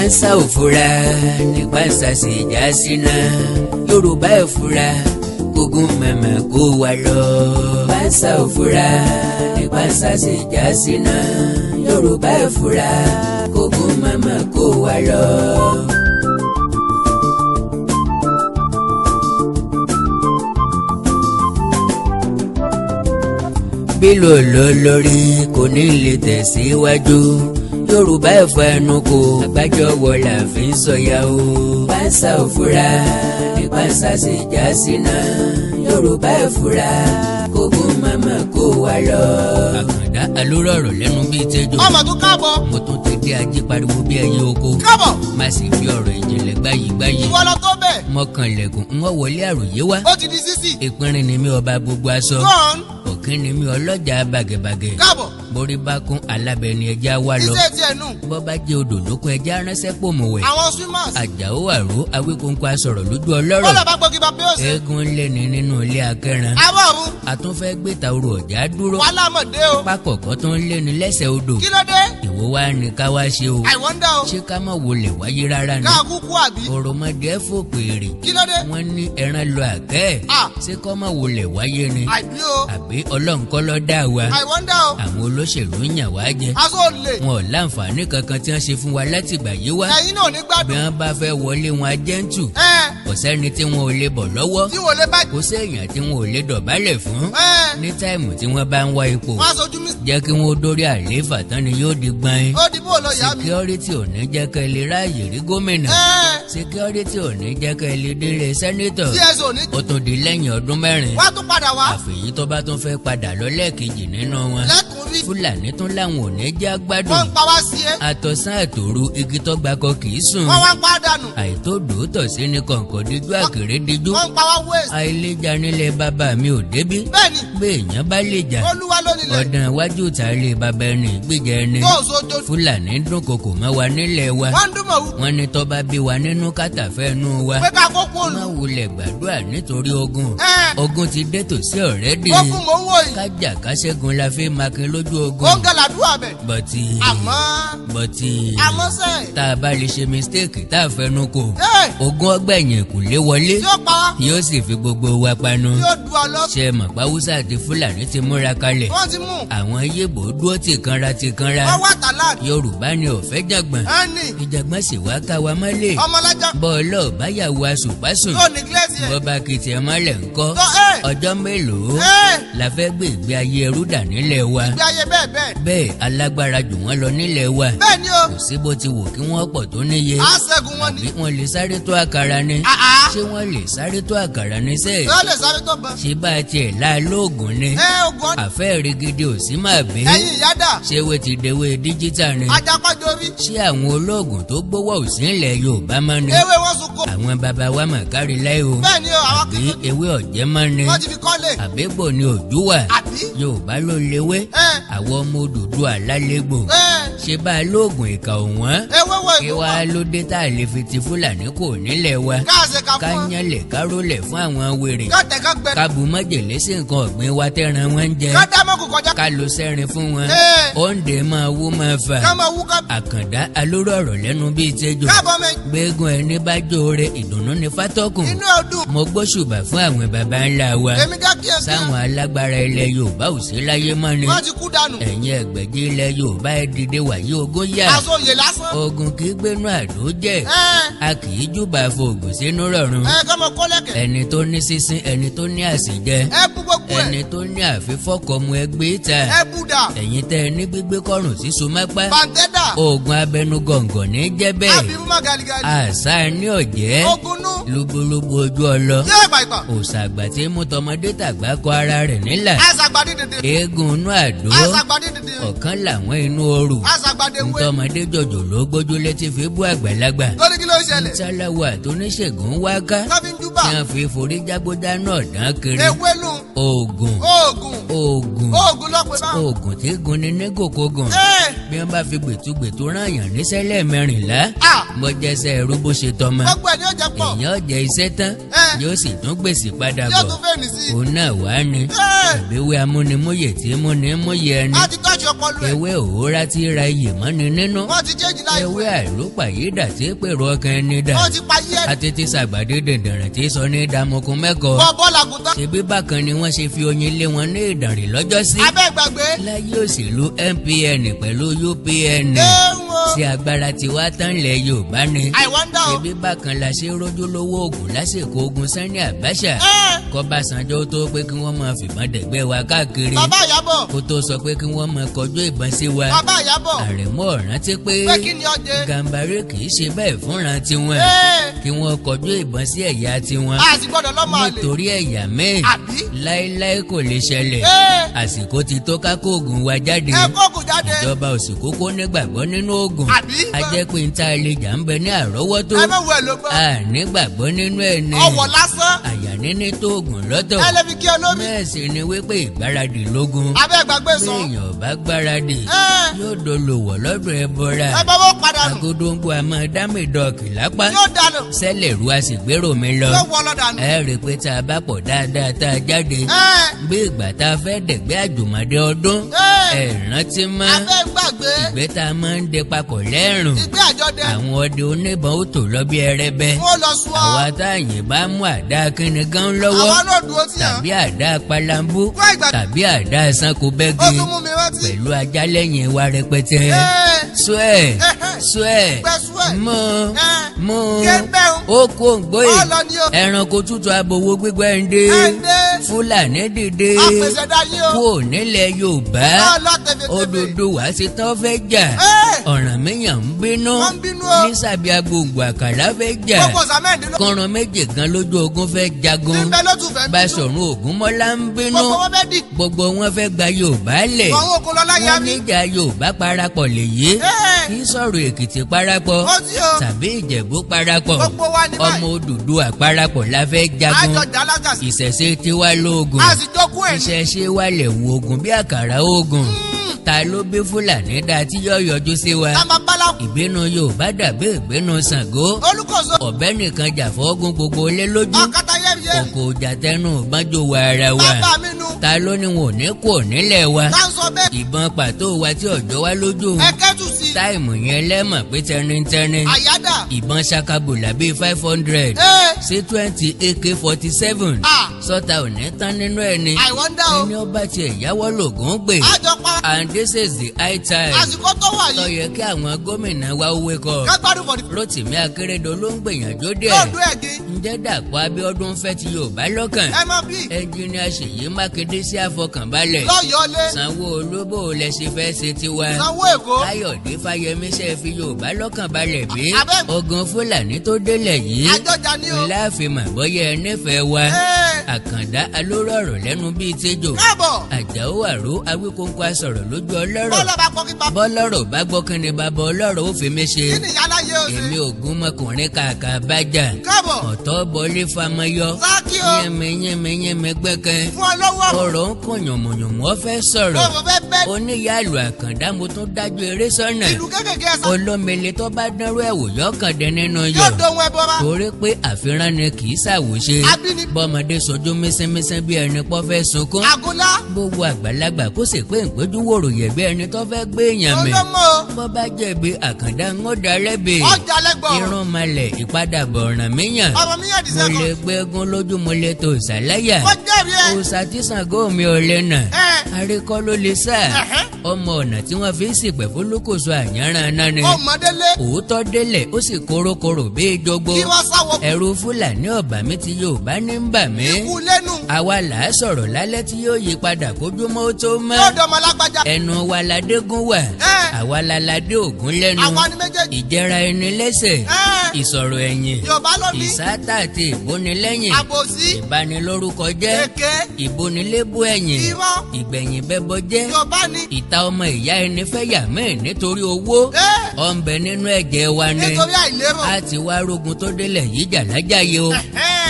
Pánsá ò fura ní pánsá sì já síná. Yorùbá ẹ̀ fura kógun màmá kó wa lọ. Pánsá ò fura ní pánsá sì já síná. Yorùbá ẹ̀ fura kógun màmá kó wa lọ. Bí lòlò lórí kò ní lè tẹ̀síwájú. Yorùbá ẹ̀ fẹnu kò àgbájọwọ́ la fi ń sọ̀yà o. Pánsá ò fura ní pánsá sì já síná. Yorùbá ẹ̀ fura kógun màmá kó wa lọ. Àkàndá alóró ọ̀rọ̀ lẹ́nu bíi tẹ́jọ́. ọmọ tó káàbọ̀. mo tún ti dé ajé pariwo bí ẹyẹ oko. káàbọ̀. má sì fi ọ̀rọ̀ ìjìnlẹ̀ gbáyìí. ìwọ lọ tó bẹ́ẹ̀. mọ́kànlẹ̀kùn ń wọ́n wọlé àròyé wá. ó ti di sísì. ìpínrin ni mi ọba gbogbo aṣọ. gọ́ọ̀n. òkín ni mi ọlọ́jà bàgẹ̀bàgẹ̀. káàbọ̀. borí bá kún alábẹ́ni ẹja wá lọ. iṣẹ́ tiẹ̀ nù. bọ́ bá jẹ́ odò lókun ẹja ránṣẹ́ pòmùwẹ̀. àwọn swimmers. àjàó àró awíkóńkó asọ̀rọ̀ lójú ọlọ́rọ̀. bọ́lá bá gbọ́gi bá bẹ́ẹ̀ sí. eégún lẹ́ni nínú ilé akẹ́ran. àbọ̀ ọ̀run. àtúnfẹ́ gbé tàwùrọ̀ ọ̀já dúró. wàhálà mọ̀ dé o. pákọ̀kọ́ tó ń lẹ́ni lẹ́sẹ̀ odò. kí ló dé. ìwọ wa ni ká wá ṣe o. I wonder o. ṣé ká má wọlé wáyé rárá ni. ká kúkú àbí. òròmọdé fò pèrè. kí ló dé. wọ́n ní ẹran lọ àkẹ́. ṣé kọ́ má wọlé wáyé ni. àbí o. àbí ọlọ́run kọ́ ló dá wa. I wonder o. àwọn olóṣèlú yàn wá jẹ. aṣọ òlè. wọn ò láǹfààní kankan tí wọ́n ṣe fún wa látìgbà yìí wá. ẹ̀yin náà ní gbádùn. bí wọ́n bá fẹ́ wọlé wọn ajẹ́ǹtù. kò sẹ́ni tí wọn ò lè bọ̀ lọ́wọ́. tí wọn lè bá. kò séèyàn tí wọn ò lè dọ̀bálẹ̀ fún. ní táìmù tí wọ́n bá ń wá ipò. wọ́n aṣojú mi. jẹ́ kí wọ́n dórí àlééfà tán ni yóò di gbọ́n. ó di bó lọ yá mi. security ò ní jẹ́ kẹ́ lè ráàyè rí gómìnà. security ò ní jẹ́ kẹ́ lè délé sẹ́nítọ̀. cs ò ní. ó tún di lẹ́yìn ọdún mẹ́rin. wá tún padà wá. àfẹ̀yí tó bá tún fẹ́ padà lọ lẹ́ẹ̀kejì nínú wọn. lẹ́kùnrin. fúlàní tún láwọn ò ní jẹ́ gbádùn. wọ́n ń pa wá sí ẹ. àtọ̀sán àtòru igi tó gbakọ kì í sùn. wọ́n wá ń pa dànù. àìtódòótọ̀ sí ni kọ̀ǹkọ̀ díjú àkèré díjú. wọ́n ń pa wá wẹ́ẹ̀sì. àìlèjà nílẹ̀ bàbá mi ò débí. bẹ́ẹ̀ni. béèyàn bá lè jà. olúwa ló nílẹ̀. ọ̀dàn iwájú ìtàlẹ̀ bàbá ẹni gbìjà ẹni. yóò sojo. fúlàní dúnkokò mọ́ wa nílẹ̀ wa. wọ́n ń dún mọ̀wú. wọ́n ní tó bá bí wa nínú kàtàfẹ́ nù wa. pé ká kókó má olù. wulẹ̀ gbàdúrà nítorí ogun. ogun ti dé tòsí ọ̀rẹ́dì. wọ́n fún mò ń wò yìí. kájà kásẹ́gun la fi makin lójú ogun. ó ń gàlàdúrà bẹ̀. bọ̀tì. àmọ́. àmọ́ sẹ́. tá a bá lè ṣe mistake tá a fẹnu kò. ogun ọgbẹ̀yìn kò lè wọlé. yóò pa wá. yóò sì fi gbogbo wa panu. yóò du ọ lọ. ṣe mọ̀ pàwùsà àti fúlàní ti múra kalẹ̀. wọ́n ti mú. àwọn yéèbò dúró tìkanra. wọ́n wá tàláàkì. yorùbá ni ò fẹ́ jàgbọ́n. ẹni. ìjàgbọ́n sì wá ká wa mọ́lẹ̀. ọmọlájà. bọ́ọ̀lọ́ báyàwó asùpásùn. yóò ní gílẹ́sì ẹ̀. bọ́ba kìtì ẹ̀ mọ́lẹ̀ ńkọ́. ọjọ́ mélòó. la fẹ́ gbé ìgbé ayé ẹrú dà nílẹ̀ wa. ìgbé ayé bẹ́ẹ̀ bẹ́ẹ̀. bẹ́ẹ̀ alágbára jù wọ́n lọ nílẹ̀ wa. bẹ́ẹ̀ ni o. kò sí bó ti wò kí wọ́n pọ̀ tó níye. á ṣẹ́gun wọn ni. àbí wọ́n lè sáré tó àkàrà ni. ṣé wọ́n lè sáré tó àkàrà ni sẹ́ẹ̀. wọ́n lè sáré tó bọ̀. ṣé bá a tiẹ̀ la lóògùn ni. ogun. àfẹ́ rí gidi ò sí máa bí. ẹ̀yin ìyáda. ṣé wo ti dewé díjítà ni. ajakọjọrí. ṣé àwọn olóògùn tó gbówó òsín ilẹ̀ Yorùbá máa ní. ewé wọn sunko. àwọn baba wa mà kárí láì o. bẹ́ẹ̀ ni o àwọn àbí ewé ọ̀jẹ̀ máa ní. wọ́n ti fi kọ́lé. àbẹ́bò ni òjú wà. àbí. Yorùbá ló léwé. àwọn ọmọ Odùduwà lálégbò. ṣé bá a lóògùn ìkà òwọ́n. ewé wo ìlú kí wàá ló dé tá a lè fi ti Fúlàní kò nílẹ̀ wa. káàsì ká ká fún ọ. yánlẹ̀ ká rólẹ̀ fún àwọn wèrè. ká tẹ̀ ká gbẹ. ká bu májèlé sí nǹkan ọ̀gbìn wa tẹ́ran wọn ń jẹ. ká dá mọ́kù kọjá. ká lo sẹ́rin fún wọn. òǹdè máa wú máa fà. ká máa wú ká. Àkàndá alóró ọ̀rọ̀ lẹ́nu bíi tẹ́jọ́. káàbọ̀ mẹ́. gbẹ́gun ẹni bá jóore ìdùnnú ni fátọ́kùn. inú ọdún. mo gbóṣùbà fún àwọn baba ńlá wa. èmi ká kí ẹ sí. sáwọn alágbára ilẹ̀ Yorùbá ò sí láyé mọ́ ni. wọ́n ti kú dànù. ẹ̀yin ẹgbẹ̀jì ilẹ̀ Yorùbá ẹ dìde wàyí ogún yá. aṣọ òye lásán. ogun kì í gbénú àdó jẹ́. a kì í júbà fòògùn sínú rọ̀rùn. ká mọ kọ́lẹ́kẹ̀. ẹni tó ní sísín ẹni tó ní àsìjẹ. bú gbogbo ẹ̀. ẹni tó ní àfífọ́kọ̀mù ẹgbẹ́ ta. bú dà. ẹ̀yin tẹ́ ẹ ní gbígbé kọ́rùn sí sumápá. bàǹtẹ́dà. oògùn abẹnugọ̀ngọ̀ ní jẹ́ bẹ́ẹ̀. àbí mímọ́ gàlígàlí. àṣà ní ọ̀jẹ́. ogun nú. lúgbúlúgbú ojú ọlọ. yé ìpàìpà. òòṣà àgbà tí mú tọmọdé tàgbà kọ ara rẹ̀ nílà. àṣàgbàdì dèdè. eégún inú àdó. àṣàgbàdì dèdè. ọ̀kan làwọn inú ooru. àṣàgbàdì wé. ntọ́mọdé jọ̀jọ̀ ló gbójú létí fi bú àgbàlagbà. lórí kí ló ṣẹlẹ̀. ntàláwọ̀ àtúnṣègùn wá ká. káfíń júbà. tí wọ́n fi forí jágbódá náà dán kiri. ewé nù. oògùn. oògùn. oògùn. oògùn lọ pé bá. oògùn tí gun ni ní gòkógùn. bí wọ́n bá fi gbẹ̀tugbẹ̀tu ráyàn níṣẹ́ lẹ́ẹ̀mẹrìnlá. mo jẹsẹ̀ ẹrú bó ṣe tọmọ. gbogbo ẹ̀ ni ó jẹ pọ̀. èèyàn jẹ iṣẹ́ tán. yóò sì tún gbèsè padà bọ̀. yóò tún fẹ́ ní sí. òun náà wá ní. ìbéwé amúnimóye tí múni múye ẹni. a ti tọ́jú ọpọlọ ẹ̀. ewé òwúrá tí ra iyì mọ́ni nínú. wọ́n ti jẹ́jì láì ewé àìlópàyédà tí pèrò ọkàn ẹni dà. wọ́n ti payé ẹ̀. àtètè sàgbàdé dẹ̀dẹ̀rẹ̀ tí sọ ní dàmọ́kun mẹ́kọ̀ọ́. bọ́ bọ́ọ̀lù àgùntàn. ṣebí bákan ni wọ́n ṣe fi oyin lé wọn ní ìdànrè lọ́jọ́sí. abẹ́ gbàgbé. láyé òṣèlú MPN pẹ̀lú UPN. ẹ̀wọ̀n. ṣé agbára ti wá tán lẹ̀ Yorùbá ni. I wonder o. ṣebí bákan la ṣe rójú lówó oògùn lásìkò ogun Sani Abacha. kọ́básánjọ́ tó pé kí wọ́n máa fìbọn dẹ̀gbẹ́ wa káàkiri. bàbá Ìyábọ̀. kó tó sọ pé kí wọ́n máa kọjú ìbọn sí wa. bàbá Ìyábọ̀. Àrẹ̀mọ rántí pé pé kí ni ọdẹ. Gàmbàrí kì í ṣe bẹ́ẹ̀ fúnra tiwọn. kí wọ́n kọjú ìbọn sí ẹ̀yà tiwọn. a sì gbọ́dọ̀ lọ́mọ àlè. nítorí ẹ̀yà míì àbí. láéláé kò lè ṣẹlẹ̀. àsìkò ti tó ká kó oògùn wa jáde. ẹ kóògùn jáde. ìjọba òsì kókó nígbàgbọ́ nínú oògùn. àbí. a jẹ́ pé n ta àlejà ń bẹ ní àrọ́wọ́tó. ẹ mọ̀ wọ ẹ̀ ló gbọ́. a nígbàgbọ́ nínú ẹ̀ ní. ọwọ́ lásán. àyà níní tó oògùn lọ́tọ̀. ẹ lè fi kí olómi. mẹ́ẹ̀sì ni wípé ìgbáradì lógún. abẹ́ gbàgbé sọ. béèyàn bá gbáradì yóò dolówó lọ́dọ̀ ẹ bọ́ra. ẹ bá wọ́n padà nù. agodongbo àmọ́ dámìdọ́ọ̀kì lápá. yóò dànù. sẹ́lẹ̀rú a sì gbèrò mi lọ. yóò wọ́ lọ dànù. ẹ rí i pé tá a bá pọ̀ dáadáa tá a jáde. bí ìgbà tá a fẹ́ dẹ̀gbẹ́ àjùmọ̀dé ọdún. ẹ rántí mọ́. abẹ́ gbàgbé. ìgbẹ́ tá a máa ń dẹ papọ̀ lẹ́rùn. ìgbẹ́ àjọdẹ. àwọn ọdẹ oníbọn ó tò lọ bí ẹrẹbẹ. wọ́n lọ sùn ọ́. àwa táyìn bá mú àdá kíni gan lọ́wọ́. àwọn náà dúró sí yàn. tàbí àdá palambu. wọ́n ìgbà. tàbí àdá sanko ó bẹ́gì. tún mú mi rántí. pẹ̀lú ajá lẹ́yìn wa rẹpẹtẹ. sùẹ́ sùẹ́ mọ́ ó kó gbóyè ẹranko tútù abowó gbígbẹ́ ń dé Fúlàní dìde kú nílẹ̀ Yorùbá Odùduwà sí tán fẹ́ jà Ọ̀rànmíyàn ń bínú ní sàbí agbóngbò àkàrà fẹ́ jà kọ̀ràn méje gan lójú ogun fẹ́ jagun Báṣọ̀run Ògúnmọ́lá ń bínú gbogbo wọn fẹ́ gba Yorùbá lẹ̀ wọ́n níjà Yorùbá parapọ̀ lèyí kì í sọ̀rọ̀ Èkìtì parapọ̀ tàbí Ìjẹ̀bú parapọ̀ ọmọ Odùduwà parapọ̀ la fẹ́ jagun ìṣẹ̀ṣe tiwa lóògùn ìṣẹ̀ṣe wa lẹ̀ wo ogun bí àkàrà oògùn ta ló bí Fúlàní dá tí yóò yọjú sí wa ìbínú Yorùbá dàbí ìbínú Ṣàngó ọ̀bẹ nìkan jà fọ́gùn gbogbo lé lójú kòkò ìjà tẹnu ìbánjò wa ara wa ta ló ní wọn ò ní kú nílẹ̀ wa ìbọn pàtó wa tí ọjọ́ wa lójú táìmù yẹn lẹ́mọ̀ pé tẹnitẹni ìbọn ṣakabùlà bíi 500 sí 20 AK-47 sọ́ta ò ní tán nínú ẹni ẹni ọba tiẹ̀ yáwọ́ lògùn gbè and this is the high time tó yẹ kí àwọn gómìnà wa wake up Rotimi Akeredolu ń gbìyànjú díẹ̀ ǹjẹ́ Dàpọ̀ Abíọ́dún fẹ́ ti Yorùbá lọ́kàn ẹnjìnìà Ṣèyí Mákindé sí àfọkànbalẹ̀ Sanwó-Olú bó lẹ ṣe fẹ́ ṣe tiwa Káyọ̀dé Fáyẹmí ṣe fi Yorùbá lọ́kàn balẹ̀ bí ogun Fúlàní tó délẹ̀ yìí láàfin màbọ́yẹ nífẹ̀ẹ́ wa Àkàndá alóró ọ̀rọ̀ lẹ́nu bíi tẹ́jọ́ Àjàó Àró Awíkóńkó asọ̀rọ̀ lójú ọlọ́rọ̀ bọ́lọ́rọ̀ bá gbọ́ kí ni bàbá ọlọ́rọ̀ ó fi mí ṣe èmi Ògúnmọkùnrin kàkà bájà ọ̀tọ̀ bọ́lé famayọ yẹmẹyẹmẹyẹmẹ gbẹ́kẹ́ ọ̀rọ̀ ń kàn yànmùyànmù ọ fẹ́ sọ̀rọ̀ oníyàlù Àkàndá mo tún dájú eré sọ́nà olómele tó bá dánrú ẹ̀wò yọkàndé nínú yọ torí pé àfihàn ni kì í ṣàwòṣe bọ́mọdé sojú mísínmísín bí ẹni pọ́ fẹ́ sunkún gbogbo àgbàlagbà kó sì pé ìpéjú wòrò yẹ bí ẹni tó fẹ́ gbé èèyàn mi bọ́ bá jẹ̀bi Àkàndá ń ó dalẹ̀ bè irun malẹ̀ ìpadàbọ̀ Ọ̀rànmíyàn mo lè gbẹ́gun lójú mo lè tó ìsàlẹ́yà òòṣà tí Ṣàngó mi ò lè nà àríkọ́ ló lè sá ọmọ ọ̀nà tí wọ́n fi ń sìpẹ̀ fólókòso àyànràn náà ni òótọ́ délẹ̀ ó sì kórókorò bí jogbo ẹ̀rù Fúlàní ọ̀bà mi ti Yorùbá ní ń bà mí àwa là á sọ̀rọ̀ lálẹ́ tí yóò yí padà kójúmọ́ ó tó mọ́ ẹnu wa la dégún wà àwa la la dé Ògún lẹ́nu ìjẹra ẹni lẹ́sẹ̀ ìsọ̀rọ̀ ẹ̀yìn ìsáátà àti ìbónilẹ́yìn ìbanilórúkọ jẹ́ ìbónilébú ẹ̀yìn ìgbẹ̀yìn bẹ́bọ jẹ́ ìta ọmọ ìyá ẹni fẹ́ yà mẹ́ẹ̀ nítorí owó ọ̀nbẹ nínú nínú ẹ̀jẹ̀ wa ni nítorí àìlérò. a ti wá rogun tó délẹ̀ yìí jàlájàyè o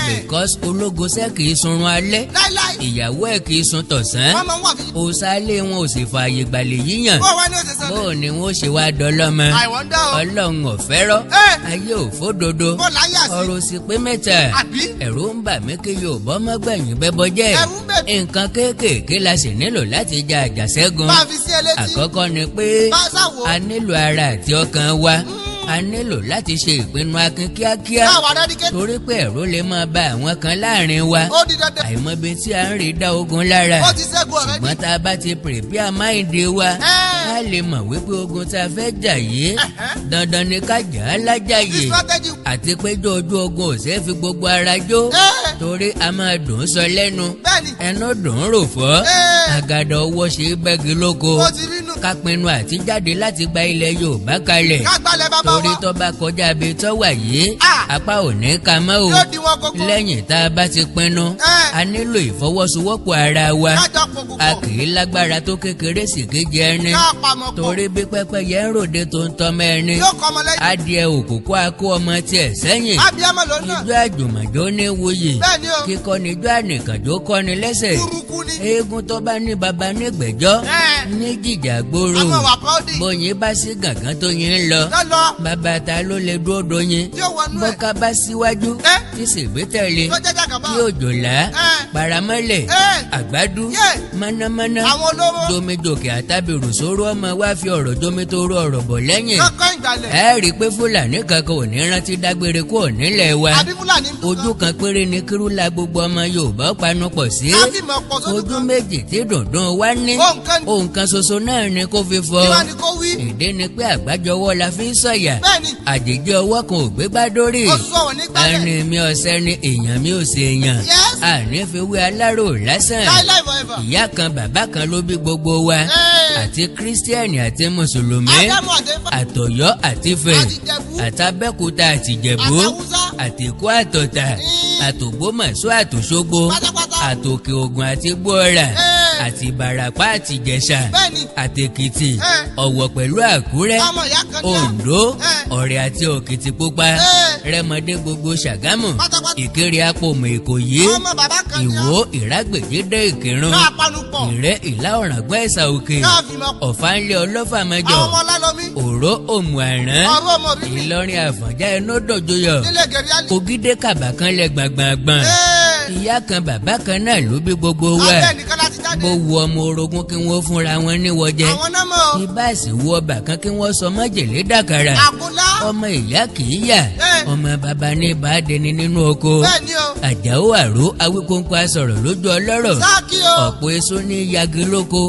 because ológun sẹ́ kìí sunrun alẹ́ láíláí. ìyàwó ẹ̀ kìí sun tọ̀sán wọ́n máa ń wà bí. òsàlẹ̀ wọn ò sì fààyè gbàlè yíyàn bó wá ní òṣè sẹ́lẹ̀. bó ni wọn ó ṣe wá dọlọ́mọ àìwọ́ndà o. ọlọ́run ọ̀fẹ́rọ́ ẹ ayé òfódodo bó láyà sí. ọ̀rọ̀ sì pé mẹ́ta àbí. ẹ̀rù ń bà mí kí Yorùbá ọmọ gbẹ̀yìn bẹ́bọ jẹ́ ẹ̀rù ń bẹ̀ mí. nǹkan kéékèèké la sì nílò láti ja àjàṣẹ́gun bá a fi sí elétí. àkọ́kọ́ ni pé bá a sáwò. a nílò ara àti ọkàn wa a nílò láti ṣe ìpinnu akin kíákíá káwa rẹ́díkẹ́. torí pé ẹ̀rù lè máa ba àwọn kan láàrin wa ó di dandan. àìmọ̀bi tí a ń rí dá ogun lára ó ti ṣẹ́gun ọ̀rẹ́dì. ṣùgbọ́n tá a bá ti prepare mind wa a lè mọ̀ wípé ogun tá a fẹ́ jà yìí dandan ni ká jà á lájàyè the strategy. àti pé ojú ogun ò ṣeé fi gbogbo ara jó torí a máa dùn ún sọ lẹ́nu bẹ́ẹ̀ni. ẹnu dùn ún rò fọ́ àgàdà ọwọ́ ṣe é bẹ́gi lóko ó ti rí nù. ká pinnu àti jáde láti gba ilẹ̀ Yorùbá kalẹ̀ ká gbalẹ̀ bàbá torí wa. tó bá kọjá ibi tó wà yìí Ah. apá ò ní ka mọ́ o yóò di wọn kókó. lẹ́yìn tá a bá ti pinnu a nílò ìfọwọ́sowọ́pọ̀ ara wa kájọ pòkùpọ̀. a kì í lágbára tó kékeré sì kéje ẹni ká pamọ́ pọ̀. torí bí pẹ́pẹ́yẹ ń ròde tó ń tọ́mọ ẹni yóò kọ́ ọmọ lẹ́yìn. adìẹ òkùnkùn akó ọmọ tiẹ̀ sẹ́yìn abiyamọ ló náà. ijó àjùmọ̀jó ní wuyì bẹ́ẹ̀ni o. kíkọ́ níjó ànìkànjó kọ́ni lẹ́sẹ̀ burúkú ni. eégún tó bá ní baba nígbẹ̀jọ́ ní jìjà gbòòrò àwọn wà pọ́ọ́dì. bóyin bá sí gàngán tó yín ń lọ lọ́lọ́. bàbá ta ló lè dúró doyin tí ó wọnú ẹ̀. bọ́ká bá síwájú tí sègbé tẹ̀lé tó jẹ́ jàgàbá. tí òjòlá paramọ́lẹ̀ àgbádú mọ́nàmọ́ná àwọn olówó. jomijòkè àtàbírù sóró ọmọ wá fi ọ̀rọ̀ jomitoro ọ̀rọ̀ bọ̀ lẹ́yìn kọ́kọ́ ìgbàlẹ̀. ẹ rí i pé Fúlàní kankan ò ní rántí dágbére kó nílẹ̀ wa àbí Fúlàní ń dùn ojú kan péré ni kírúlà gbogbo ọmọ Yorùbá panupọ̀ sí kan. àbí mọ̀ pọ̀ sójú ojú kan. méjì tí dùndún wá ní ohun kan ní. ohun kan ṣoṣo náà ni kó fi fọ kí wá ní kó wí. ìdí ni pé àgbájọwọ́ la fi ń sọ̀yà bẹ́ẹ̀ni. àjèjì ọwọ́ kan ò gbé gbádórí ó sọ̀rọ̀ nígbàlẹ̀. ẹni mi ọ̀sẹ́ ni èèyàn mi ò ṣe èèyàn Yes. àní fi wé aláró lásán láíláí forever. ìyá kan bàbá kan ló bí gbogbo wa àti kírísítíẹ̀nì àti mùsùlùmí ádámù àdéfà. àtọ̀yọ́ àti Ifẹ̀ àtìjẹ̀bú. àtàbẹ́kúta àtìjẹ̀bú àtàwùsá. àtìkú àtọ̀tà àtògbómọ̀ṣọ́ àtòṣogbo pátápátá. àtòkè ògùn àti gbọ́ra àti ìbàràpá àti ìjẹ̀ṣà bẹ́ẹ̀ni. àtèkìtì ọ̀wọ̀ pẹ̀lú àkúrẹ́ ọmọ ìyá kan ní. oǹdó ọ̀rẹ́ àti òkìtìpupa rẹ́mọdé gbogbo ṣàgámù pátápátá. ìkéré apòmọ̀ èkòyí ọmọ bàbá kan ní. ìwó ìrágbèjìdé ìkírun náà panupọ̀. ìrẹ́ ìlà ọ̀ràngún ẹ̀sà òkè náà fi mọ̀ pọ̀. ọ̀fànlẹ̀ ọlọ́fàmẹjọ àwọn ọmọ ọlálọ́mí. òró òmù àrán ọ̀rọ̀ ọmọ bíbí. ìlọrin àfọ̀njá ẹnu dòjòyọ̀ nílé gẹ̀ríálì. ògídé kàbà kan lẹ gbàngbàngbàn ìyá kan bàbá kan náà ló bí gbogbo wa abẹ́ nìkan láti jáde. bó wu ọmọ orogún kí wọ́n fúnra wọn níwọ̀jẹ àwọn náà mọ̀. ìbáàsì wu ọbà kan kí wọ́n sọ májèlé dàkàrà àkúlá. ọmọ ìyá kì í yà ọmọ bàbá ní bàdẹni nínú oko bẹ́ẹ̀ni o. àjàó àró awíkóńkó asọ̀rọ̀ lójú ọlọ́rọ̀ sáàkì o. ọ̀pọ̀ èso ní yagi lóko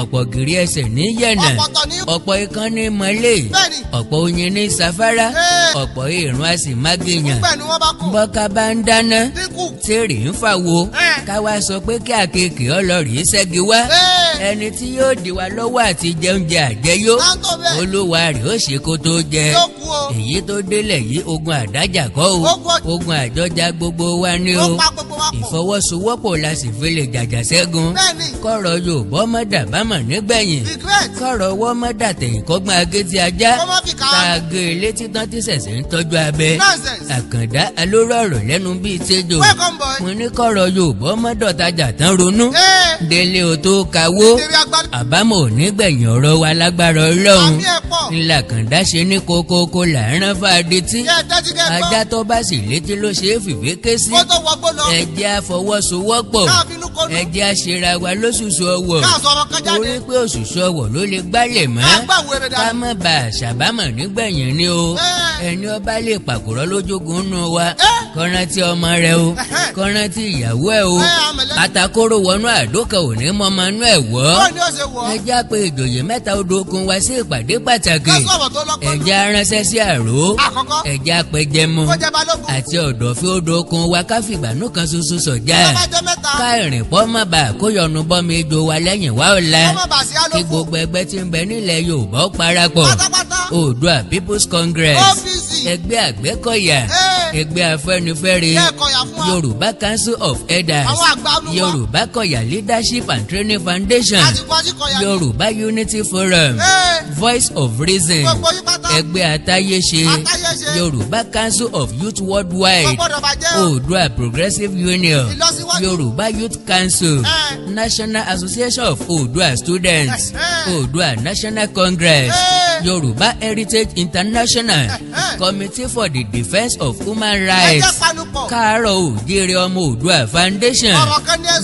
ọ̀pọ̀ gìrì ẹsẹ̀ ní yẹ̀nà ọ̀pọ̀tọ̀ ní. ọ̀pọ̀ ikán ní mọ́lẹ̀ bẹ́ẹ̀ni. ọ̀pọ̀ oyin ní safara ọ̀pọ̀ ìrún a sì má gèèyàn bẹ́ẹ̀ ni wọ́n bá kú. bọ́ká bá ń dáná dínkù. tèrè ń fàwo káwa sọ pé kí àkekè ọlọ́rìí ṣẹ́gi wá ẹni tí yóò dì wá lọ́wọ́ àti jẹ oúnjẹ àjẹyó láńtọ̀ bẹ́ẹ̀. olúwa rẹ̀ ó ṣe kó tó jẹ yóò kú o. èyí tó délẹ̀ yìí ogun àdájà kọ́ o ogun àjọjà gbogbo wa ní ó o pa gbogbo wa pọ̀. ìfọwọ́sowọ́pọ̀ la sì fi lè jàjà ṣẹ́gun bẹ́ẹ̀ni. kọ́rọ̀ Yorùbá ọmọ dàbámọ̀ nígbẹ̀yìn regret. kọ́rọ̀ ọwọ́ ọmọ dàtẹ̀yìn kọ́gbọ́n agétí ajá kó má fi kà tá á. a gé e létí tán tí ṣẹ̀ṣẹ̀ ń tọ́jú abẹ nonsense. àkàndá alóró ọ̀rọ̀ lẹ́nu bíi tẹ́jọ́ welcome boy. mo ní kọ́rọ̀ Yorùbá ọmọ dọ̀tajà tán ronú délé o tó kawó ìrírí agbára. àbámọ̀ ò ní gbẹ̀yìn ọ̀rọ̀ wa lágbára Ọlọ́run àmì ẹ̀ pọ̀. ńlá kàndá ṣe ní kókókó làárọ̀ fàdé tí kí ẹ tẹ́tí kẹ́ gbọ́. ajá tó bá sì létí ló ṣe é fìwé ké sí kó tó wọgbó lọ. ẹ jẹ́ á fọwọ́sowọ́pọ̀ káà bínú kó ẹ dùn. jẹ́ á ṣera wa lóṣùṣù ọwọ̀ káà sọ̀rọ̀ kan jáde. torí pé òṣùṣù ọwọ̀ ló lè gbálẹ̀ mọ́ agbáwo èrè ká dànù. má bà a ṣàbámọ̀ nígbẹ̀yìn ni o ẹni ọba lè pàkúrọ̀ lójúgun nù wa kọ́rántí ọmọ rẹ o kọ́rántí ìyàwó ẹ o àtàkóró wọnú àdókà ò ní mọ́ ọmọ inú ẹ̀ wọ́ bọ́ọ̀ ni ó ṣe wọ̀. ẹ já pé ìjòyè mẹ́ta odò okun wa sí ìpàdé pàtàkì ká sọ̀rọ̀ tó lọ́pọ̀. ẹ já ránṣẹ́ sí àró àkọ́kọ́. ẹ já pẹjẹmú kó jẹ́ balógun. àti ọ̀dọ̀fín odò okun wa ká fìgbànú kan ṣoṣo sọ̀já bàbá jẹ́ mẹ́ta. ká ìrìn pọ́ má bàa kó yọnu bọ́mi ejò wa lẹ́yìn wá ọ̀la ọmọ bàṣẹ kí alófò. gbogbo ẹgbẹ́ tí ń bẹ nílẹ̀ Yorùbá ó parapọ̀ pátápátá. Oòduà People's Congress OPC. ẹgbẹ́ Àgbẹ̀kọ̀yà ẹgbẹ́ Afẹ́nifẹ́re, Yorùbá Council of Elders, Yorùbá Kọ̀yà Leadership and Training Foundation, Yorùbá Unity Forum, Voice of Reason, ẹgbẹ́ Atáyéṣe, Yorùbá Council of Youth Worldwide, Oòduà Progressive Union, Yorùbá Youth Council, National Association of Oòduà Students, Oòduà National Congress, Yorùbá Heritage International, Committee for the Defence of Human Rights, Káàárọ̀ Oòjíire Ọmọ Oòduà Foundation,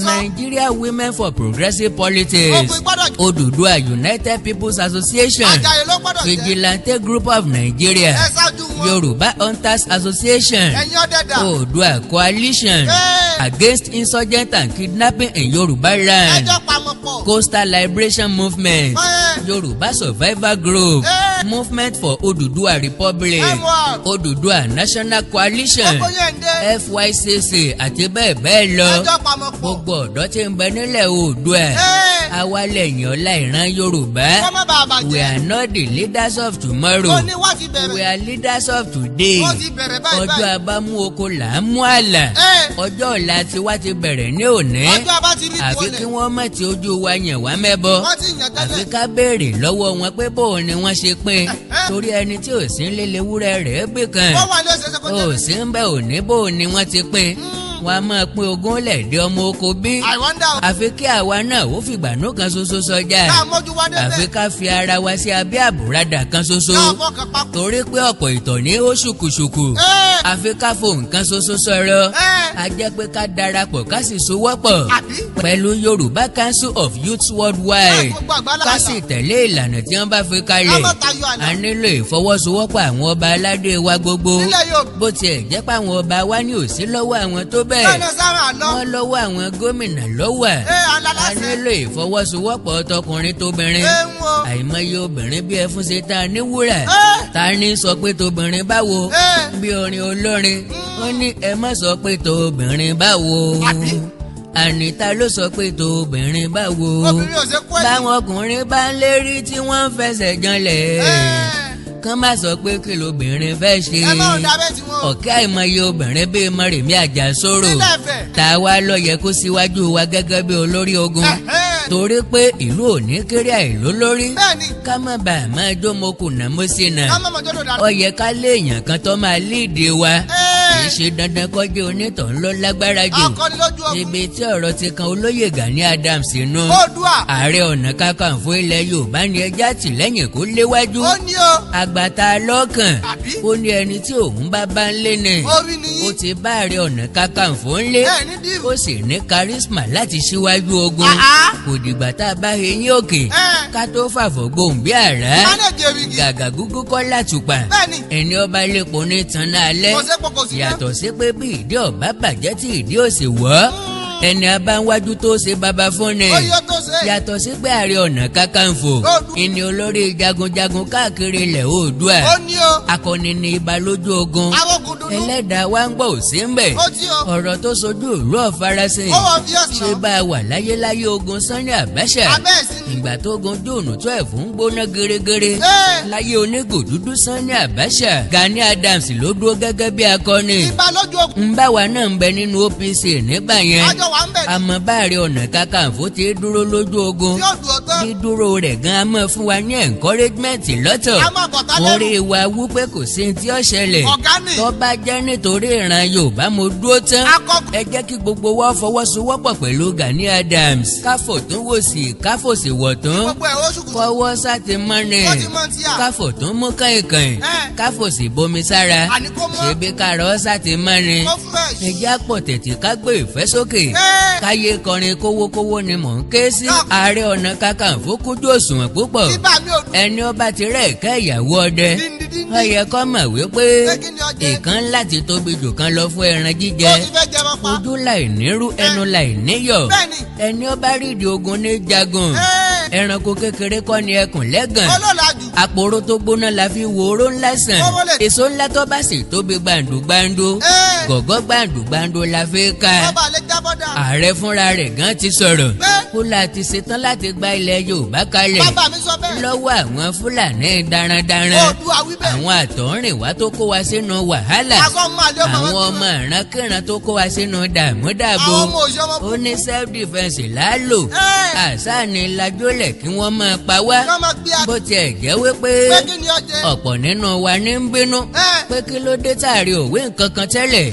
Nigeria Women for Progressive Politics, Odùduwà United People's Association, Vigilante Group of Nigeria, Yorùbá Hunters Association, Oòduà Coalition Against Insurgent and Kidnapping in Yorùbá Land, Coastal Liberation Movement, Yorùbá Survivor Group, Movement for Odùduwà Republic, Odùduwà National Coalition, FYCC àti bẹ́ẹ̀ bẹ́ẹ̀ lọ. Gbogbo ọ̀dọ́ tí ń bẹ nílẹ̀ Oòduà, àwa lẹ́yìn ọ̀la ìran Yorùbá. We are not the leaders of tomorrow, we are leaders of today. Ọjọ́ abámú oko là á mú àlà. Ọjọ́ ọ̀la tiwa ti bẹ̀rẹ̀ ní òní. Àfi kí wọ́n má ti ojú wa yàn wá mẹ́bọ. Àfi ká béèrè lọ́wọ́ wọn pé bóun ni wọ́n ṣe pín. Torí ẹni tí ò sí ń lé lewúrẹ́ rẹ̀ gbé kan. Ò sí ń bẹ òní bóun ni wọ́n ti pín. Wọ́n á máa pín ogún lẹ̀dí ọmọ oko bí. Àfi kí àwa náà ó fìgbànú kan ṣoṣo sọjà. Àfi ká fi ara wa sí abẹ́ àbùradà kan ṣoṣo. Torí pé ọ̀pọ̀ ìtọ̀ ní ó ṣùkùṣùkù. Àfi ká fohùn kan ṣoṣo sọ̀rọ̀. A jẹ́ pé ká darapọ̀ ká sì sowọ́pọ̀ pẹ̀lú Yorùbá Council of Youth Worldwide. Ká sì tẹ̀lé ìlànà tí wọ́n bá fi kalẹ̀. A nílò ìfọwọ́sowọ́pọ̀ àwọn ọba aládé wa gbogbo. Bó tiẹ̀ jẹ́ pé àwọn ọba wa ní òsí lọ́wọ́ àwọn tó bẹ́ẹ̀. Wọ́n lọ́wọ́ àwọn gómìnà lọ́wọ́. A nílò ìfọwọ́sowọ́pọ̀ tọkùnrin tóbìnrin. Àìmọye obìnrin bí ẹfun ṣe ta ní wúrà. Ta ni sọ pé tóbìnrin báwo? Bí orin olórin ó ní ẹ má sọ pé tóbìnrin báwo. Àníta ló sọ pé tóbìnrin báwo. Báwọn ọkùnrin bá ń lérí tí wọ́n ń fẹsẹ̀ janlẹ̀. Kán má sọ pé kí lóbìnrin fẹ́ ṣe. Ọ̀kẹ́ àìmọye obìnrin bíi Mọ́rèmí Àjàsorò. Ta wá ló yẹ kó síwájú wa gẹ́gẹ́ bí olórí ogun. Torí pé ìlú òní kéré àìló lórí. Ká má bàa máa jó mokùnà mọ́sínà. Ó yẹ ká léèyàn kan tó máa líìdì wa. Kì í ṣe dandan kọjá onítàn ló lágbára jù. Ibi tí ọ̀rọ̀ ti kan olóyè Gani Adams nù. Ààrẹ Ọ̀nà Kakanfò ilẹ̀ Yorùbá ni ẹja tìlẹ́yìn kó léwájú. Àgbàtà lọ́kàn. Ó ní ẹni tí òun bá ń lé ni. Ó ti bá Ààrẹ Ọ̀nà Kakanfò ń lé. Ó sì ní kárísímà láti ṣíwájú ogun. Kò dìgbà tá a bá eyín òkè. Ká tó fàfọ̀ gbohùn bí àrá. Gàgà gúgú kọ́ látùpà. Ẹni ọba lépo ní tanná alẹ́. Yàtọ̀ sí pé bí ìdí ọ̀bá bàjẹ́ tí ìdí ò sì wọ́. Ẹni abáwájú tó ṣe bàbá fún ni. Yàtọ̀ sí pé Ààrẹ Ọ̀nà Kakanfò ìní olórí jagunjagun káàkiri ilẹ̀ Oòduà. Akọni ní ibà lójú ogun. Ẹlẹ́dàá wa ń gbọ́ òsì ń bẹ̀. Ọ̀rọ̀ tó sojú ìlú ọ̀farasin. Ṣé bá a wà láyéláyé ogun Sani Abacha? Ìgbà tó gun Júùnù 12 ń gbóná gẹ́rẹ́gẹ́rẹ́. Láyé onígò dúdú Sani Abacha. Gani Adams ló dúró gẹ́gẹ́ bí akọni. Ń bá wa náà ń bẹ nínú OPC nígbà yẹn. Àmọ́ bá Ààrẹ Ọ̀nà Kakanfò ti dúró lójú ogun. Dídúró rẹ̀ gan-an mọ̀ fún wa ní encouragement lọ́tọ̀. Orí wa wú pé kò sí tí ó ṣẹlẹ̀. Tó bá jẹ́ nítorí ìran Yorùbá mo dúró tán. Ẹ jẹ́ kí gbogbo wa fọwọ́sowọ́pọ̀ pẹ̀lú Gani Adams. Káfò tún wò sí káfò sì wọ̀ tún. Fọwọ́ sáti mọ́ni. Káfò tún mú kàìnkàìn. Káfò sì bomi sára. Ṣebí kárọ̀ sáti mọ́ni. Ẹ jẹ́ àpọ̀ tètè ká gbé ìfẹ́ sókè. Káyé kọrin kówókówó ni mò ń ké sí. Ààrẹ Ọ̀nà Kakanfò kújú òṣùwọ̀n púpọ̀. Ẹni ọba ti rẹ̀ ẹ̀ka ìyàwó ọdẹ. Ó yẹ kó mọ̀ wípé ìkan láti tóbi jù kan lọ fún ẹran jíjẹ. Ojú láì nírú ẹnu láì níyọ̀. Ẹni ọba rídìí ogun ní jagun. Ẹranko kékeré kọ́ ni ẹkùn lẹ́gàn. Àpòrò tó gbóná la fi wo oró ńlá sàn. Èso ńlá tó bá sì tóbi gbàǹdùgbàǹdù. Gọ̀gọ́ gbàǹdùgbàǹdù la fi ká. Ààrẹ fúnra rẹ̀ gan ti sọ̀rọ̀. kólà ti ṣetán láti gba ilẹ̀ Yorùbá kalẹ̀ bàbá mi sọ bẹ́ẹ̀. lọ́wọ́ àwọn Fúlàní darandaran Oòduà wí bẹ́ẹ̀. àwọn àtọ̀rìnwá tó kó wa sínú wàhálà Aṣọ máa lé ọmọ àwọn wọn ọmọ ìrankíran tó kó wa sínú dààmúdàbò àwọn ọmọ òṣèlú ọmọ ó ní self defence lálò àṣà ni lajólẹ̀ kí wọ́n máa pa wá kí wọ́n máa gbé bó tiẹ̀ jẹ́ wípé pé kí ni ọjẹ́. ọ̀pọ̀ nínú wa ní ń bínú pé kí ló dé tààrí òwe nǹkan kan tẹ́lẹ̀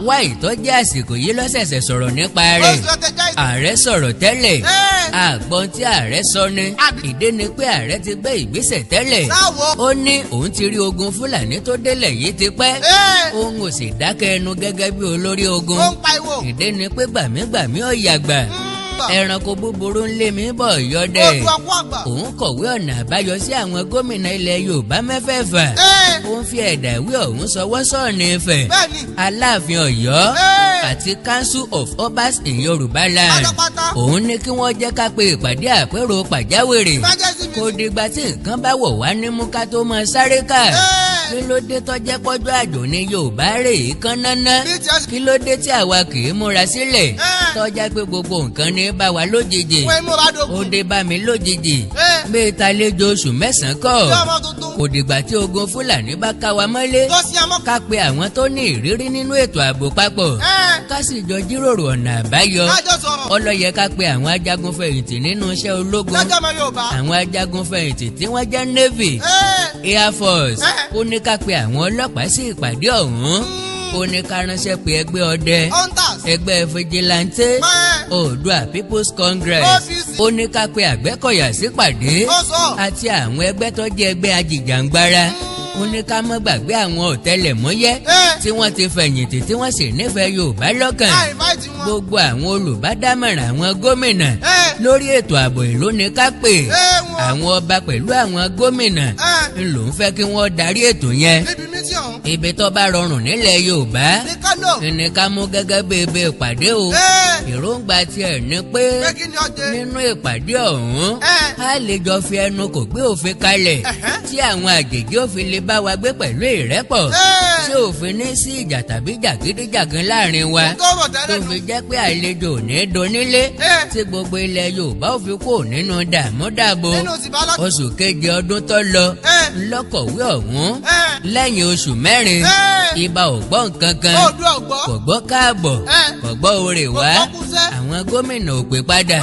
wá ìtọ́jú àsìkò yìí lọ́sẹ̀sẹ̀ sọ̀rọ̀ nípa rẹ̀ ààrẹ sọ̀rọ̀ tẹ́lẹ̀ àgbọn tí ààrẹ sọ ni ìdí ni pé ààrẹ ti gbé ìgbésẹ̀ tẹ́lẹ̀ ó ní òun ti rí ogun Fúlàní tó délẹ̀ yìí ti pẹ́ òun ò sì dákẹ́ ẹnu gẹ́gẹ́ bí olórí ogun ìdí ni pé gbàmígbàmí ọ̀yàgbà ẹranko búburú ń lé mi bọ̀ yọdẹ òun kọ̀wé ọ̀nà àbáyọ sí àwọn gómìnà ilẹ̀ Yorùbá mẹ́fẹ̀ẹ̀fà òun fi ẹ̀dà ìwé ọ̀hún sọwọ́ sọ̀ọ̀nì Ifẹ̀ Aláàfin Ọ̀yọ́ àti Council of Obas in Yorùbá land òun ní kí wọ́n jẹ́ ká pe ìpàdé àpérò pàjáwìrì kò dìgbà tí nǹkan bá wọ̀ wá ní mú ká tó máa sáré ká kí ló dé tó jẹ́ pọ́jọ́ àjò ní Yorùbá rè é kán náná kí ló dé tí àwa kì í múra sílẹ̀ tó jẹ́ pé gbogbo nǹkan ní bá wa lójijì ó dé bá mi lójijì bẹ́ẹ̀ ta lẹ́jọ́ oṣù mẹ́sàn-án kọ́ kò dìgbà tí ogun Fúlàní bá ká wa mọ́lé ká pe àwọn tó ní ìrírí nínú ètò ààbò papọ̀ ká sì jọ jíròrò ọ̀nà àbáyọ ọlọ́yẹ ká pe àwọn ajagun fẹ̀yìntì nínú iṣẹ́ ológun àwọn ajagun fẹ̀yìntì tí wọ́n jẹ́ Navy Air Force ó ní ká pe àwọn ọlọ́pàá sí ìpàdé ọ̀hún ó ní ká ránṣẹ́ pé ẹgbẹ́ ọdẹ ẹgbẹ́ fìjìláńtẹ́ Oòduà People's Congress ó ní ká pe Àgbẹ̀kọ̀yà sípàdé àti àwọn ẹgbẹ́ tó jẹ́ ẹgbẹ́ ajìjàǹgbara ó ní ká má gbàgbé àwọn ọ̀tẹlẹ̀múyẹ́ tí wọ́n ti fẹ̀yìntì tí wọ́n sì nífẹ̀ẹ́ Yorùbá lọ́kàn gbogbo àwọn olùbádámọ̀ràn àwọn gómìnà lórí ètò ààbò ìlú ní ká pè àwọn ọba pẹ̀lú àwọn gómìnà ńlò ń fẹ́ kí wọ́n darí ètò yẹn ibi tó bá rọrùn nílẹ̀ Yorùbá ní ká mú gẹ́gẹ́ bí ibi ìpàdé o èròǹgbà tiẹ̀ ní pé nínú ìpàdé ọ̀hún a lè jọ fi ẹnu kò gbé òfin kalẹ̀ tí àwọn àjèjì òfin lè bá wa gbé pẹ̀lú ìrẹ́pọ̀ tí òfin ní sí ìjà tàbí jàgídíjàgan láàrin wa tó fi jẹ́ pé àlejò ò ní donílé tí gbogbo ilẹ̀ Yorùbá ò fi kó nínú dààmúdàbò oṣù keje ọdún tó lọ ńlọ́kọ̀wé ọ̀hún lẹ́yìn oṣù mẹ́rin ibà ò gbọ́ nǹkan kan kò gbọ́ káàbọ̀ kò gbọ́ oore wá àwọn gómìnà ò pè padà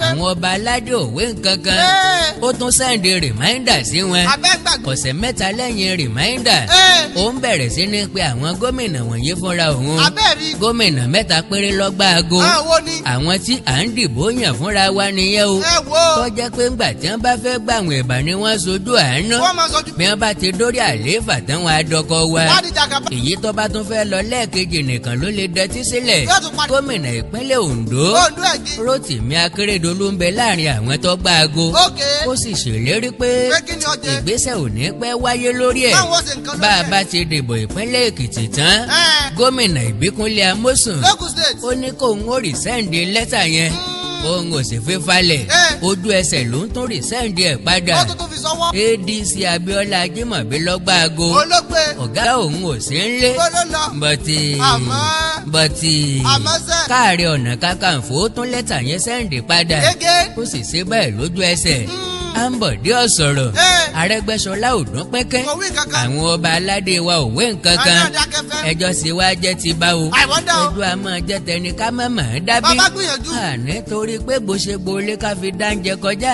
àwọn ọba aládé ò wé nǹkan kan ó tún sẹ́ǹdì rìmáìndà sí wọn ọ̀sẹ̀ mẹ́ta lẹ́yìn rìmáìndà ó ń bẹ̀rẹ̀ sí ní pé àwọn gómìnà wọ̀nyí fúnra òun gómìnà mẹ́ta péré lọ́gbà aago àwọn tí à ń dìbò yàn fúnra wa nìyẹn o tó jẹ́ pé ńgbà tí wọ́n bá fẹ́ gbàwọn ẹ̀bà ni wọ́n sojú àánú bí wọ́n bá ti dórí àlééfà tán wọn adọkọ wa èyí tó bá tún fẹ́ lọ lẹ́ẹ̀kejì nìkan ló lè dẹtí sílẹ̀ gómìnà ìpínlẹ̀ Ondo Rotimi Akeredolu ń bẹ láàrin àwọn tó gbà aago ó sì ṣèlérí pé ìgbésẹ̀ ò ní pẹ́ wáyé lórí ẹ̀ bá a bá ti dìbò ìpínlẹ̀ Èkìtì tán gómìnà Ìbíkúnlé Amósùn ó ní kóun ó rìsẹ́ǹdì lẹ́tà yẹn òun ò sì fi falẹ̀ ojú ẹsẹ̀ ló ń tún rìsẹ́ǹdì ẹ̀ padà ADC Abíọ́lá Ajímọ̀bí lọ́gbà aago ọ̀gá òun ò sí ń lé bọ̀tì Káàárẹ̀ Ọ̀nà Kakanfò tún lẹ́tà yẹn sẹ́ǹdì padà ó sì ṣe bẹ́ẹ̀ lójú ẹsẹ̀ Ambode ọ̀sọ̀rọ̀ Arẹ́gbẹ́ṣọlá ò dún pẹ́kẹ́ àwọn ọba aládé wa ò wé nǹkan kan ẹjọ́ sì wá jẹ́ ti bá o ẹjọ́ a máa jẹ́ tẹni ká má mà á dábí nítorí pé bó ṣe gbolé ká fi dáńjẹ kọjá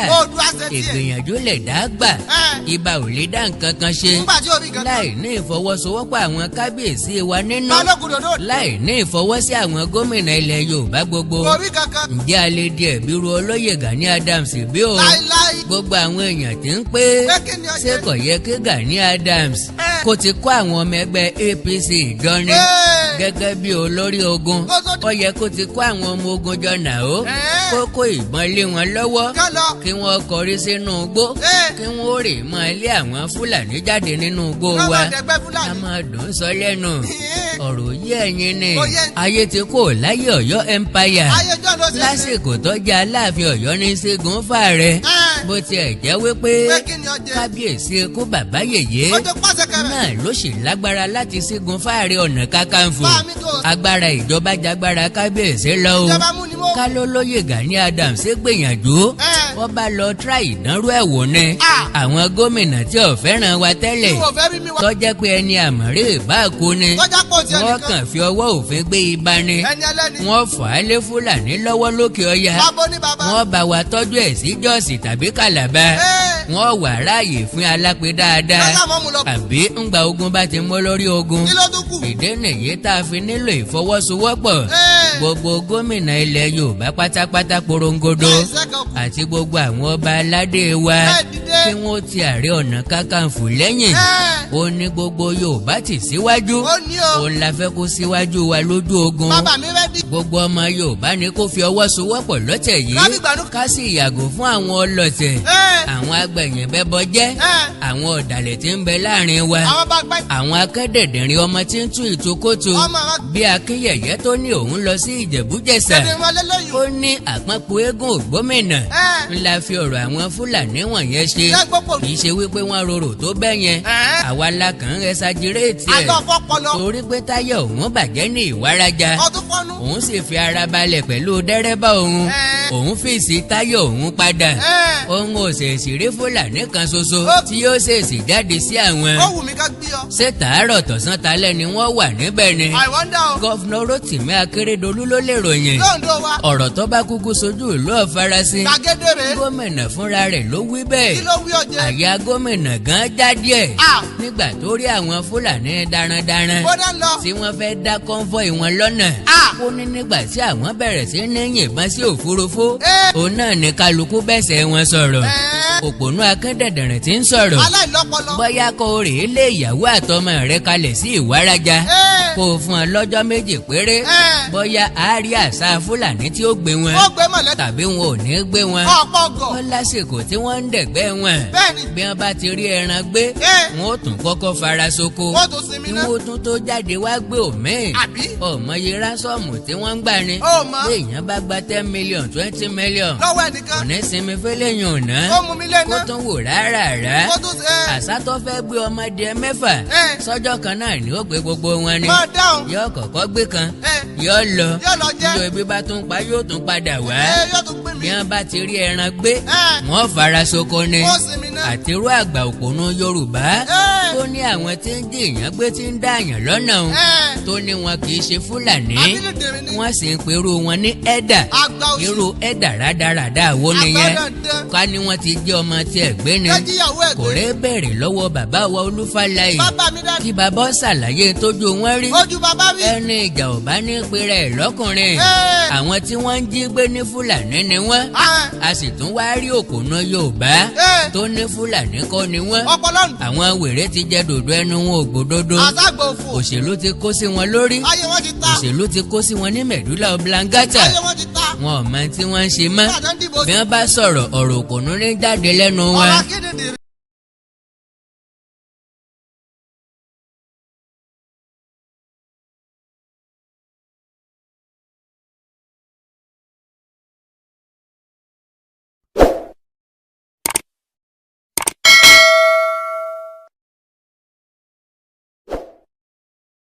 ìgbìyànjú lè dá gbà ibà ò lè dá nǹkan kan ṣe láì ní ìfọwọ́sowọ́pọ̀ àwọn kábíyèsí wa nínú láì ní ìfọwọ́sí àwọn gómìnà ilẹ̀ Yorùbá gbogbo ǹjẹ́ a lè di ẹ̀bí ru olóyè Gani Adams bí o gbogbo àwọn èèyàn tí ń pé ṣé kò yẹ kí Gani Adams kó ti kó àwọn ọmọ ẹgbẹ́ APC jọ ní gẹ́gẹ́ bí olórí ogun ó yẹ kó ti kó àwọn ọmọ ogun jọ náà ó kó kó ìbọn lé wọn lọ́wọ́ kí wọ́n kọrí sínú igbó kí wọ́n rè mọ́ ilé àwọn Fúlàní jáde nínú igbó wa a máa dùn sọ lẹ́nu ọ̀rọ̀ yí ẹ̀yin ni ayé ti kó láyé Ọ̀yọ́ empire lásìkò tó jẹ́ Aláàfin Ọ̀yọ́ ní Ṣẹ́gun Fàrẹ bó tiẹ̀ jẹ́ wípé kábíyèsí ikú bàbá yèyé náà ló sì lágbára láti Ṣẹ́gun Fàrẹ Ọ̀nà Kakanfò agbára ìjọba jagbára kábíyèsí lọ o ká ló lóye Gani Adams ṣe gbìyànjú wọ́n bá lọ tra ìdánrú ẹ̀ wò ni àwọn gómìnà tí ò fẹ́ràn wa tẹ́lẹ̀ tó jẹ́ pé ẹni àmọ́rè ìbáàkú ni wọ́n kàn fi ọwọ́ òfin gbé ibà ni wọ́n fà á lé Fúlàní lọ́wọ́ lókè ọya wọ́n bá wa tọ́jú ẹ̀ sí Jọ́ọ̀sì tàbí Kàlàbà wọ́n wà ráàyè fún alápè dáadáa àbí ńgbà ogun bá ti mọ́ lórí ogun ìdí nìyí tá a fi nílò ìfọwọ́sowọ́pọ̀ gbogbo gómìnà ilẹ̀ Yorùbá pátápátá porongodo àti gbogbo àwọn ọba aládé wa kí wọ́n ti Ààrẹ Ọ̀nà Kakanfò lẹ́yìn ó ní gbogbo Yorùbá tì síwájú òun la fẹ́ kó síwájú wa lójú ogun gbogbo ọmọ Yorùbá ni kó fi ọwọ́ sowọ́pọ̀ lọ́tẹ̀ yìí ká sì yàgò fún àwọn ọlọ́tẹ̀ àwọn agbẹ̀yìnbẹ́bọjẹ́ àwọn ọ̀dàlẹ̀ tí ń bẹ láàrin wa àwọn akẹ́dẹ̀dẹ̀rin ọmọ tí ń tú ìtukótu bí Akínyẹ̀yẹ́ tó ní òun lọ sí Ìjẹ̀bú-Jẹ̀ṣà ó ní àpapọ̀ eégún Ògbómìnà ńlá fi ọ̀rọ̀ àwọn Fúlàní wọ̀nyẹn ṣe kì í ṣe wípé wọ́n rorò tó bẹ́ẹ̀ yẹn àwa la kàn ń rẹsagírèètì ẹ̀ torí pé táyà òun bàjẹ́ ní Ìwárajà òun sì fi ara balẹ̀ pẹ̀lú dẹ́rẹ́bà òun fèsì táyà òun padà òun ò ṣèṣì rí Fúlàní kan ṣoṣo tí yóò ṣèṣì jáde sí àwọn ṣé tàárọ̀ tọ̀sán talẹ́ ni wọ́n wà níbẹ̀ ni gọ́fúnà Rótìmí Akérédolú ló lè ròyìn ọ̀rọ̀ tó bá kúkú sojú ìlú ọ̀farasin gómìnà fúnra rẹ̀ ló wí bẹ́ẹ̀ àyà gómìnà gan já díẹ̀ nígbà tó rí àwọn Fúlàní darandaran tí wọ́n fẹ́ dá kọ́ńfọ́ì wọn lọ́nà ó ní nígbà tí àwọn bẹ̀rẹ̀ sí ní yìnbọn sí òfurufú òun náà ní kálukú bẹ́sẹ̀ wọn sọ̀rọ̀ òpònú akẹ́dẹ̀dẹ̀rìn tí ń sọ̀rọ̀ bóyá kó rèé lé ìyàwó àtọmọ rẹ̀ kalẹ̀ sí Ìwárajà kó fún ọ lọ́jọ́ méjì péré bóyá a rí àṣà Fúlàní tí ó gbé wọn tàbí wọn ò ní gbé wọn ó lásìkò tí wọ́n ń dẹ̀gbẹ́ wọn bí wọ́n bá ti rí ẹran gbé wọn ó tún kọ́kọ́ fara soko kí wọ́n tún tó jáde wá gbé òmíì ọmọye rásọ̀mù tí wọ́n ń gbà ní bí èèyàn bá gba 10 million 20 million kò ní sinmi fẹ́lẹ́yìn ọ̀nà kó tún wò rárá àṣà tó fẹ́ gbé ọmọdé mẹ́fà sọ́jọ́ kan náà ni ó gbé gbogbo wọn ni yóò kọ́kọ́ gbé kan yóò lọ yóò ibi bá tún pa yóò tún padà wá bí wọ́n bá ti rí ẹran gbé wọ́n fara soko ni àtirú àgbà òpònú Yorùbá tó ní àwọn tí ń jí èèyàn gbé tí ń dá àyàn lọ́nà o tó ní wọn kì í ṣe Fúlàní wọ́n sì ń perú wọn ní ẹ̀dà irú ẹ̀dà rádaràdà wo nìyẹn ká ní wọ́n ti jẹ́ ọmọ tí ẹ̀ gbé ni kò rẹ́ bẹ̀rẹ̀ lọ́wọ́ bàbá wa Olúfáláyè kí bàbá ṣàlàyé tójú wọn rí ẹni ìjà ò bá ní pèrè ẹ̀ lọ́kùnrin àwọn tí wọ́n ń jí gbé ní Fúlàní ni wọ́n a sì tún wá rí òpònú Yorùbá tó ní Fúlàní kọ́ ni wọ́n àwọn wèrè ti jẹ dòdò ẹnu wọn ògbódódó òṣèlú ti kó sí wọn lórí òṣèlú ti kó sí wọn ní mẹ̀dúlà oblangata wọn ò mọ tí wọ́n ń ṣe mọ́ bí wọ́n bá sọ̀rọ̀ ọ̀rọ̀ òpònú ní jáde lẹ́nu wọn.